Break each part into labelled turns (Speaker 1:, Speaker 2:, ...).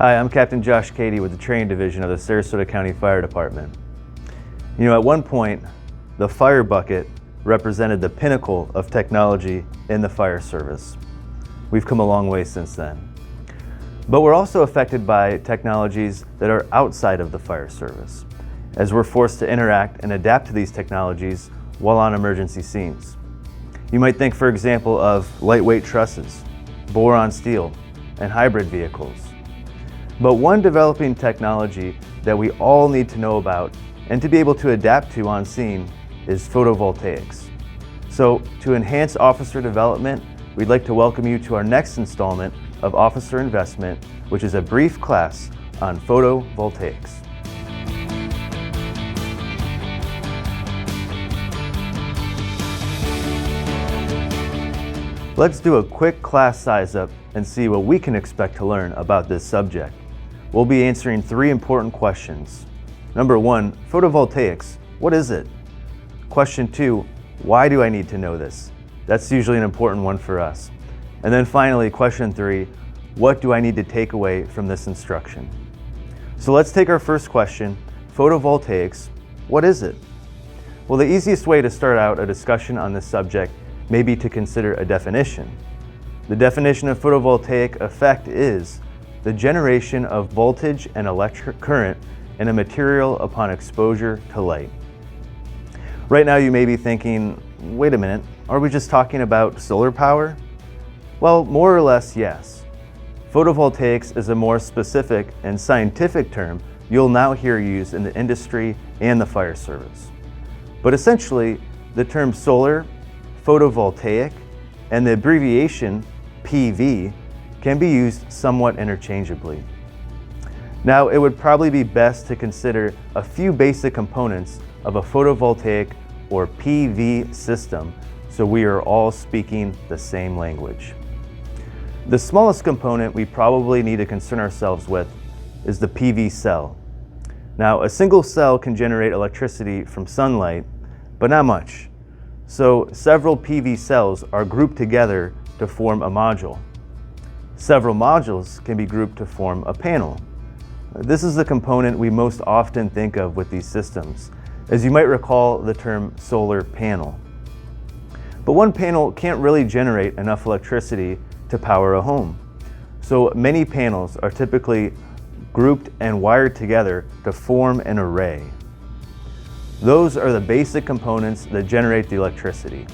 Speaker 1: Hi, I'm Captain Josh Cady with the Training Division of the Sarasota County Fire Department. You know, at one point, the fire bucket represented the pinnacle of technology in the fire service. We've come a long way since then. But we're also affected by technologies that are outside of the fire service, as we're forced to interact and adapt to these technologies while on emergency scenes. You might think, for example, of lightweight trusses, boron steel, and hybrid vehicles. But one developing technology that we all need to know about and to be able to adapt to on scene is photovoltaics. So to enhance officer development, we'd like to welcome you to our next installment of Officer Investment, which is a brief class on photovoltaics. Let's do a quick class size up and see what we can expect to learn about this subject. We'll be answering 3 important questions. Number 1, photovoltaics, what is it? Question 2, why do I need to know this? That's usually an important one for us. And then finally, question 3, what do I need to take away from this instruction? So let's take our first question, photovoltaics, what is it? Well, the easiest way to start out a discussion on this subject may be to consider a definition. The definition of photovoltaic effect is the generation of voltage and electric current in a material upon exposure to light. Right now you may be thinking, wait a minute, are we just talking about solar power? Well, more or less, yes. Photovoltaics is a more specific and scientific term you'll now hear used in the industry and the fire service. But essentially, the term solar, photovoltaic, and the abbreviation PV can be used somewhat interchangeably. Now, it would probably be best to consider a few basic components of a photovoltaic or PV system so we are all speaking the same language. The smallest component we probably need to concern ourselves with is the PV cell. Now, a single cell can generate electricity from sunlight, but not much. So several PV cells are grouped together to form a module. Several modules can be grouped to form a panel. This is the component we most often think of with these systems, as you might recall the term solar panel. But one panel can't really generate enough electricity to power a home. So many panels are typically grouped and wired together to form an array. Those are the basic components that generate the electricity.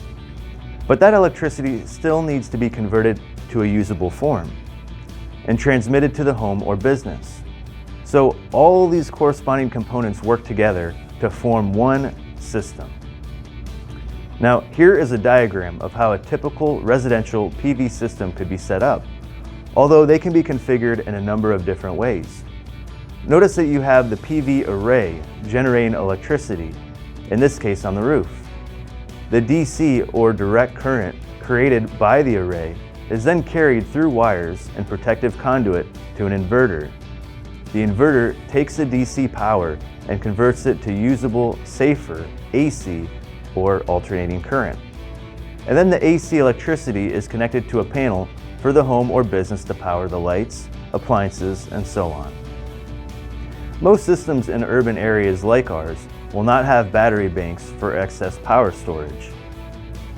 Speaker 1: But that electricity still needs to be converted to a usable form and transmitted to the home or business. So all these corresponding components work together to form one system. Now, here is a diagram of how a typical residential PV system could be set up, although they can be configured in a number of different ways. Notice that you have the PV array generating electricity, in this case on the roof. The DC or direct current created by the array is then carried through wires and protective conduit to an inverter. The inverter takes the DC power and converts it to usable, safer AC or alternating current. And then the AC electricity is connected to a panel for the home or business to power the lights, appliances, and so on. Most systems in urban areas like ours will not have battery banks for excess power storage.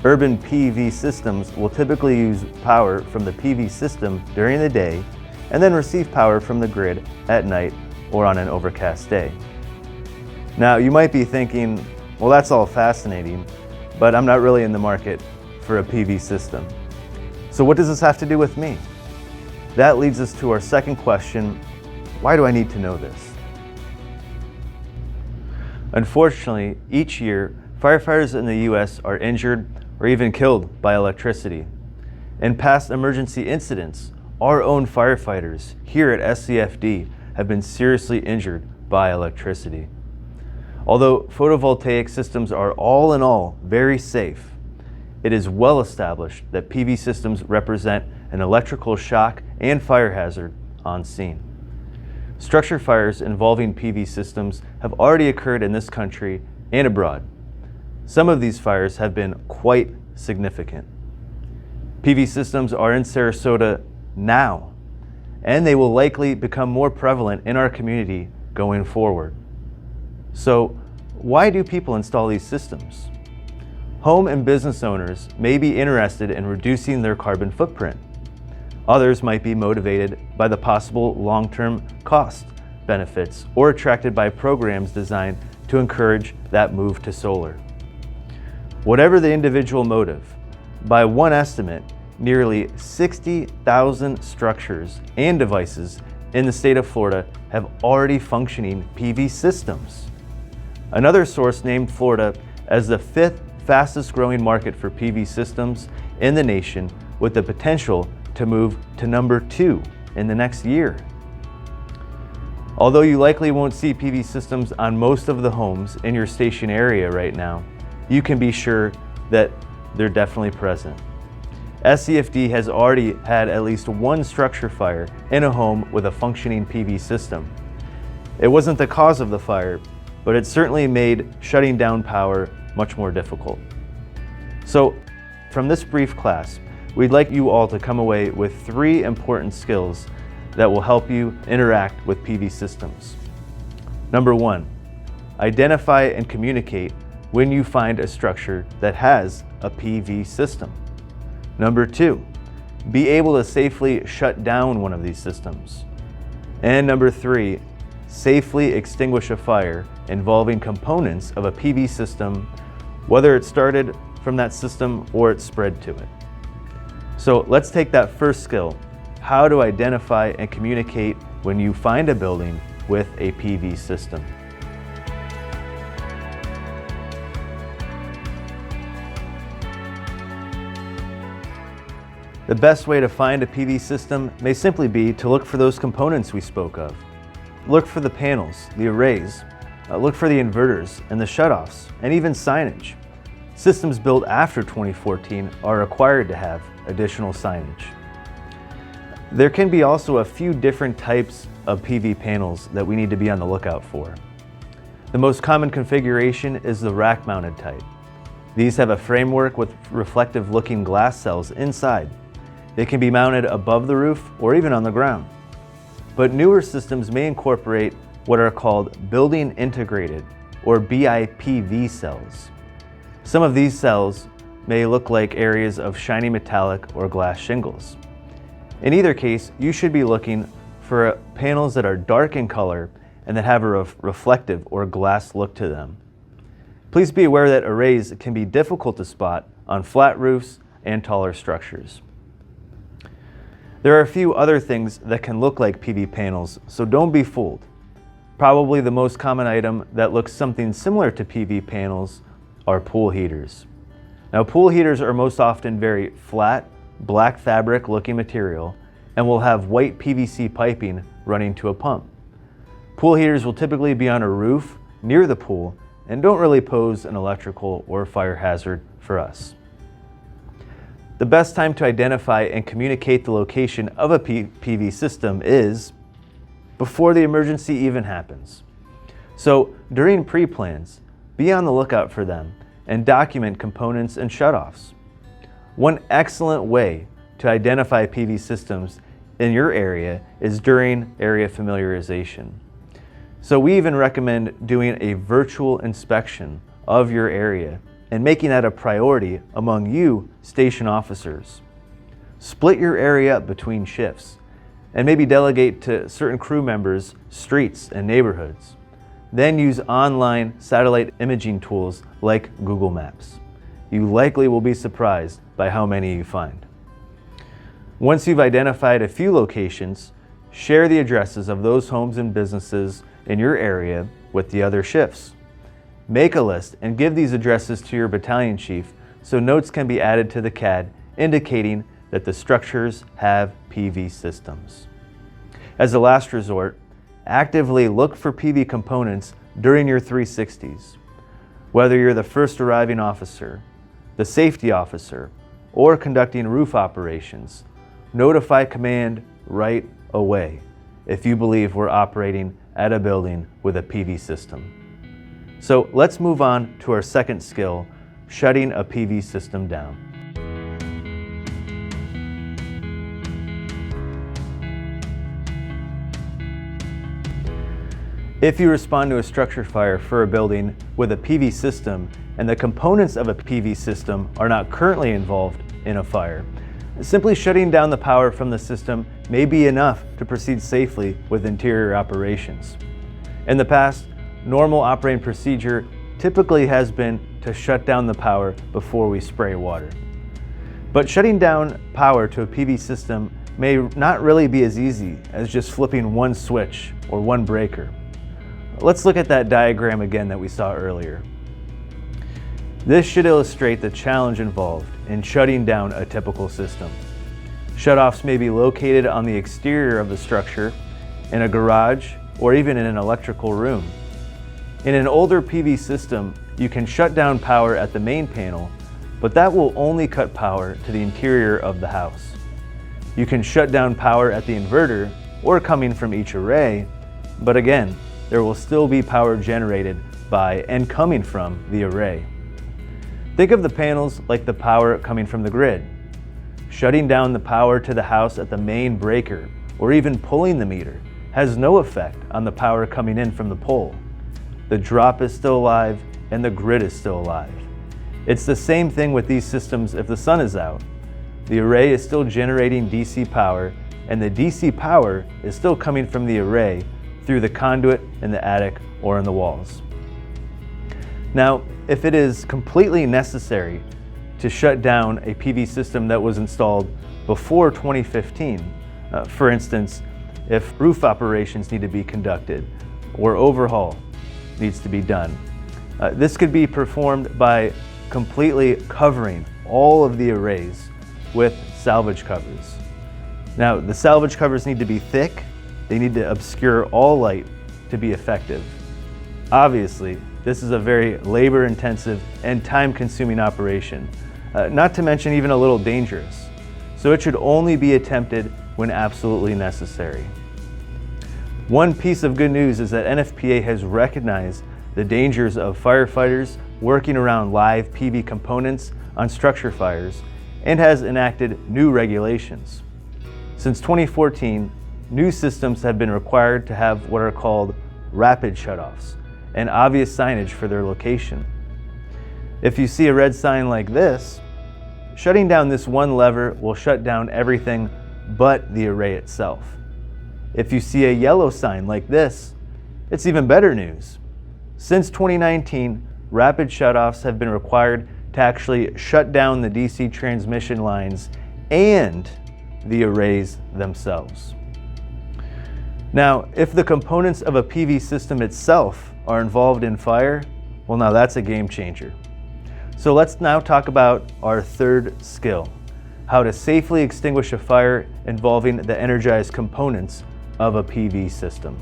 Speaker 1: Urban PV systems will typically use power from the PV system during the day and then receive power from the grid at night or on an overcast day. Now, you might be thinking, well, that's all fascinating, but I'm not really in the market for a PV system. So what does this have to do with me? That leads us to our second question, why do I need to know this? Unfortunately, each year, firefighters in the U.S. are injured or even killed by electricity. In past emergency incidents, our own firefighters here at SCFD have been seriously injured by electricity. Although photovoltaic systems are all in all very safe, it is well established that PV systems represent an electrical shock and fire hazard on scene. Structure fires involving PV systems have already occurred in this country and abroad. Some of these fires have been quite significant. PV systems are in Sarasota now, and they will likely become more prevalent in our community going forward. So, why do people install these systems? Home and business owners may be interested in reducing their carbon footprint. Others might be motivated by the possible long-term cost benefits or attracted by programs designed to encourage that move to solar. Whatever the individual motive, by one estimate, nearly 60,000 structures and devices in the state of Florida have already functioning PV systems. Another source named Florida as the 5th fastest growing market for PV systems in the nation, with the potential to move to number 2 in the next year. Although you likely won't see PV systems on most of the homes in your station area right now, you can be sure that they're definitely present. SCFD has already had at least one structure fire in a home with a functioning PV system. It wasn't the cause of the fire, but it certainly made shutting down power much more difficult. So, from this brief class, we'd like you all to come away with 3 important skills that will help you interact with PV systems. Number 1, identify and communicate when you find a structure that has a PV system. Number 2, be able to safely shut down one of these systems. And number 3, safely extinguish a fire involving components of a PV system, whether it started from that system or it spread to it. So let's take that first skill, how to identify and communicate when you find a building with a PV system. The best way to find a PV system may simply be to look for those components we spoke of. Look for the panels, the arrays, look for the inverters and the shutoffs, and even signage. Systems built after 2014 are required to have additional signage. There can be also a few different types of PV panels that we need to be on the lookout for. The most common configuration is the rack-mounted type. These have a framework with reflective-looking glass cells inside. They can be mounted above the roof or even on the ground. But newer systems may incorporate what are called building integrated or BIPV cells. Some of these cells may look like areas of shiny metallic or glass shingles. In either case, you should be looking for panels that are dark in color and that have a reflective or glass look to them. Please be aware that arrays can be difficult to spot on flat roofs and taller structures. There are a few other things that can look like PV panels, so don't be fooled. Probably the most common item that looks something similar to PV panels are pool heaters. Now, pool heaters are most often very flat, black fabric looking material and will have white PVC piping running to a pump. Pool heaters will typically be on a roof near the pool and don't really pose an electrical or fire hazard for us. The best time to identify and communicate the location of a PV system is before the emergency even happens. So during pre-plans, be on the lookout for them and document components and shutoffs. One excellent way to identify PV systems in your area is during area familiarization. So we even recommend doing a virtual inspection of your area and making that a priority among you station officers. Split your area up between shifts and maybe delegate to certain crew members streets and neighborhoods. Then use online satellite imaging tools like Google Maps. You likely will be surprised by how many you find. Once you've identified a few locations, share the addresses of those homes and businesses in your area with the other shifts. Make a list and give these addresses to your battalion chief so notes can be added to the CAD indicating that the structures have PV systems. As a last resort, actively look for PV components during your 360s. Whether you're the first arriving officer, the safety officer, or conducting roof operations, notify command right away if you believe we're operating at a building with a PV system. So let's move on to our second skill, shutting a PV system down. If you respond to a structure fire for a building with a PV system and the components of a PV system are not currently involved in a fire, simply shutting down the power from the system may be enough to proceed safely with interior operations. In the past, normal operating procedure typically has been to shut down the power before we spray water. But shutting down power to a PV system may not really be as easy as just flipping one switch or one breaker. Let's look at that diagram again that we saw earlier. This should illustrate the challenge involved in shutting down a typical system. Shutoffs may be located on the exterior of the structure, in a garage, or even in an electrical room. In an older PV system, you can shut down power at the main panel, but that will only cut power to the interior of the house. You can shut down power at the inverter or coming from each array, but again, there will still be power generated by and coming from the array. Think of the panels like the power coming from the grid. Shutting down the power to the house at the main breaker or even pulling the meter has no effect on the power coming in from the pole. The drop is still alive and the grid is still alive. It's the same thing with these systems if the sun is out. The array is still generating DC power and the DC power is still coming from the array through the conduit in the attic or in the walls. Now, if it is completely necessary to shut down a PV system that was installed before 2015, for instance, if roof operations need to be conducted or overhaul needs to be done, this could be performed by completely covering all of the arrays with salvage covers. Now, the salvage covers need to be thick. They need to obscure all light to be effective. Obviously, this is a very labor-intensive and time-consuming operation, not to mention even a little dangerous. So it should only be attempted when absolutely necessary. One piece of good news is that NFPA has recognized the dangers of firefighters working around live PV components on structure fires and has enacted new regulations. Since 2014, new systems have been required to have what are called rapid shutoffs and obvious signage for their location. If you see a red sign like this, shutting down this one lever will shut down everything but the array itself. If you see a yellow sign like this, it's even better news. Since 2019, rapid shutoffs have been required to actually shut down the DC transmission lines and the arrays themselves. Now, if the components of a PV system itself are involved in fire, well, now that's a game changer. So let's now talk about our third skill, how to safely extinguish a fire involving the energized components of a PV system.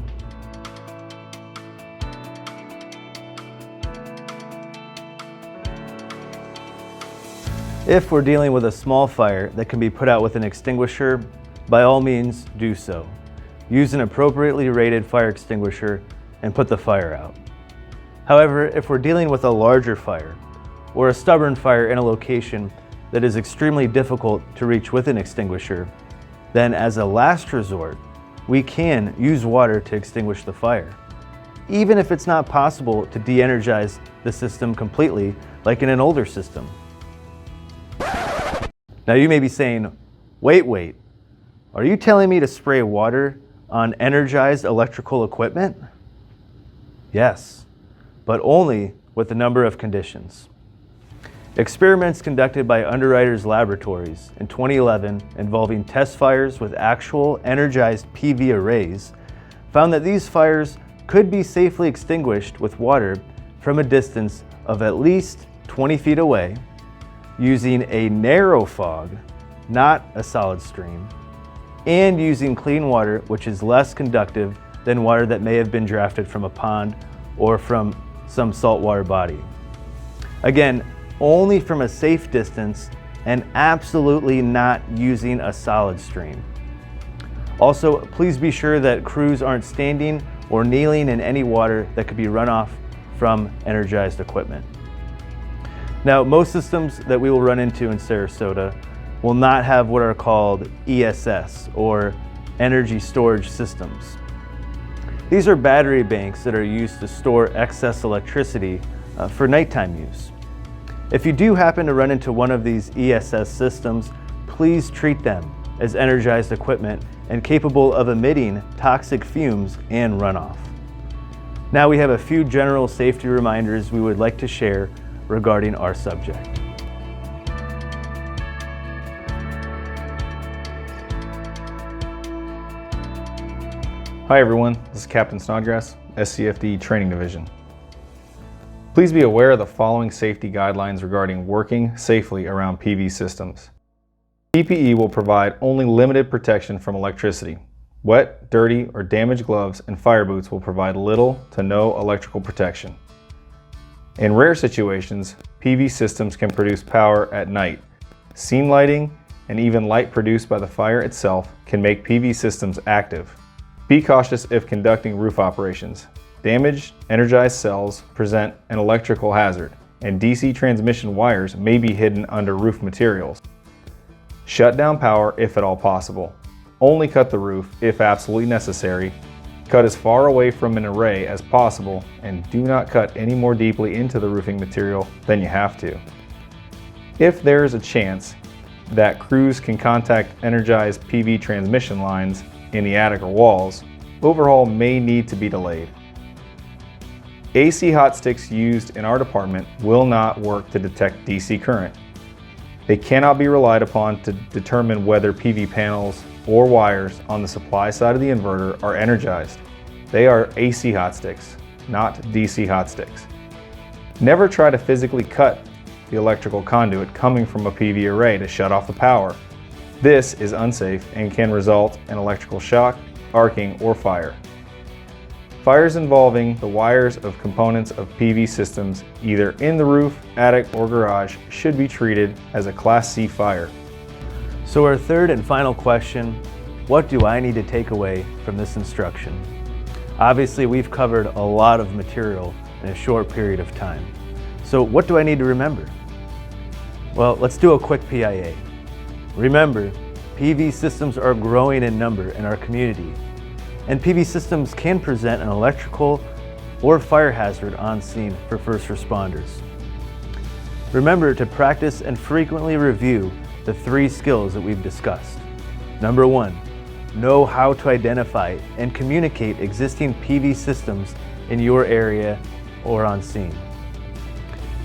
Speaker 1: If we're dealing with a small fire that can be put out with an extinguisher, by all means do so. Use an appropriately rated fire extinguisher and put the fire out. However, if we're dealing with a larger fire or a stubborn fire in a location that is extremely difficult to reach with an extinguisher, then as a last resort, we can use water to extinguish the fire, even if it's not possible to de-energize the system completely like in an older system. Now you may be saying, wait, are you telling me to spray water on energized electrical equipment? Yes, but only with a number of conditions. Experiments conducted by Underwriters Laboratories in 2011 involving test fires with actual energized PV arrays found that these fires could be safely extinguished with water from a distance of at least 20 feet away using a narrow fog, not a solid stream, and using clean water which is less conductive than water that may have been drafted from a pond or from some saltwater body. Again, only from a safe distance and absolutely not using a solid stream. Also, please be sure that crews aren't standing or kneeling in any water that could be runoff from energized equipment. Now, most systems that we will run into in Sarasota will not have what are called ESS or energy storage systems. These are battery banks that are used to store excess electricity for nighttime use. If you do happen to run into one of these ESS systems, please treat them as energized equipment and capable of emitting toxic fumes and runoff. Now we have a few general safety reminders we would like to share regarding our subject.
Speaker 2: Hi everyone, this is Captain Snodgrass, SCFD Training Division. Please be aware of the following safety guidelines regarding working safely around PV systems. PPE will provide only limited protection from electricity. Wet, dirty, or damaged gloves and fire boots will provide little to no electrical protection. In rare situations, PV systems can produce power at night. Scene lighting and even light produced by the fire itself can make PV systems active. Be cautious if conducting roof operations. Damaged, energized cells present an electrical hazard, and DC transmission wires may be hidden under roof materials. Shut down power if at all possible. Only cut the roof if absolutely necessary. Cut as far away from an array as possible, and do not cut any more deeply into the roofing material than you have to. If there is a chance that crews can contact energized PV transmission lines in the attic or walls, overhaul may need to be delayed. AC hot sticks used in our department will not work to detect DC current. They cannot be relied upon to determine whether PV panels or wires on the supply side of the inverter are energized. They are AC hot sticks, not DC hot sticks. Never try to physically cut the electrical conduit coming from a PV array to shut off the power. This is unsafe and can result in electrical shock, arcing, or fire. Fires involving the wires of components of PV systems, either in the roof, attic, or garage, should be treated as a Class C fire.
Speaker 1: So our third and final question, what do I need to take away from this instruction? Obviously, we've covered a lot of material in a short period of time. So what do I need to remember? Well, let's do a quick PIA. Remember, PV systems are growing in number in our community, and PV systems can present an electrical or fire hazard on scene for first responders. Remember to practice and frequently review the 3 skills that we've discussed. Number 1, know how to identify and communicate existing PV systems in your area or on scene.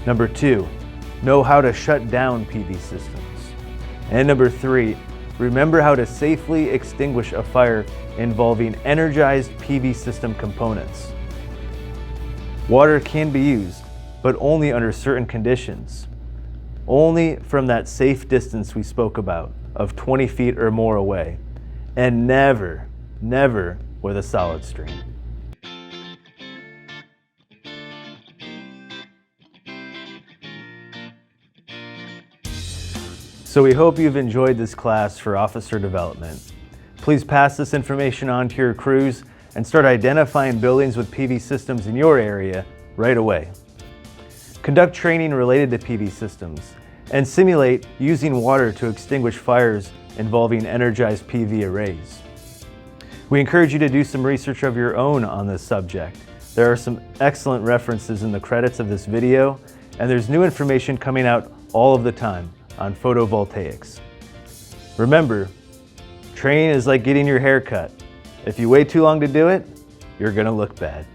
Speaker 1: Number 2, know how to shut down PV systems. And number 3, remember how to safely extinguish a fire involving energized PV system components. Water can be used, but only under certain conditions. Only from that safe distance we spoke about of 20 feet or more away, and never, never with a solid stream. So we hope you've enjoyed this class for officer development. Please pass this information on to your crews and start identifying buildings with PV systems in your area right away. Conduct training related to PV systems and simulate using water to extinguish fires involving energized PV arrays. We encourage you to do some research of your own on this subject. There are some excellent references in the credits of this video, and there's new information coming out all of the time on photovoltaics. Remember, training is like getting your hair cut. If you wait too long to do it, you're gonna look bad.